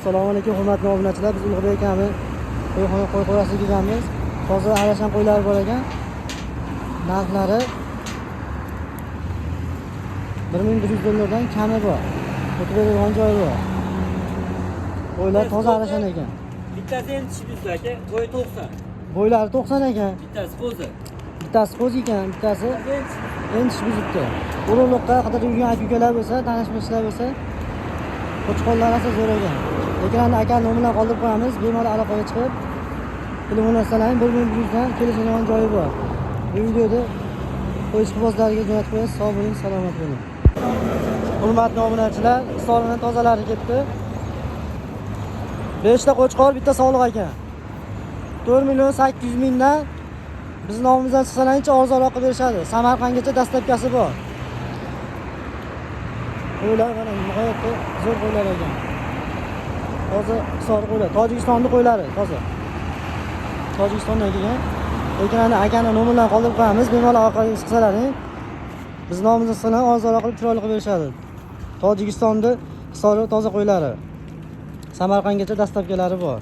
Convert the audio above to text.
Assalomu alaykum hurmatli obunachilar. Biz Ulug'bek akamiz qo'y qo'rasiga kelganmiz. Hozir arashan qo'ylar bor ekan. Narxlari $1100 kami bor. O'tiradigan joyi bor. Qo'ylar toza arashan ekan. Bittasi endi tishibizda aka, bo'yi 90. Bo'ylari 90 ekan. Bittasi qo'zi. Bittasi qo'zi ekan, bittasi endi tish buzibdi. Ulug'liqqa qadar yurgan aka-ukalar bo'lsa, tanish-bilishlar bo'lsa, qo'chqonlar esa zo'r ekan. Ekranni aka nomi bilan qoldirib qo'yamiz. Bemalol aloqaga chiqib, telefonlasalang 1100 dan kelishadigan joyi bor. Bu videoda qo'y ishqibozlariga jo'natib qo'yamiz. Sog' bo'ling, salomat bo'ling. Hurmatli obunachilar, hisobini tozalari ketdi. 5 ta qo'chqor, bitta sog'liq ekan. 4.800.000 dan biz nomimizdan chiqsalancha arzonroq qilib berishadi. Samarqandgacha dastlabkasi bor. Qo'ylar mana nihoyatda zo'r qo'ylar ekan. Toza sor qo'ylar. Tojikistonning qo'ylari toza. Tojikistondan kelgan. Ekranni akani nomi bilan qoldirib qo'yamiz. Bemalol orqaga chiqsalaring biz nomimizdan chiqsalan arzonroq qilib chiroyli qilib berishadi. Tojikistonda sori toza qo'ylari. Samarqandgacha dastlabkilari bor.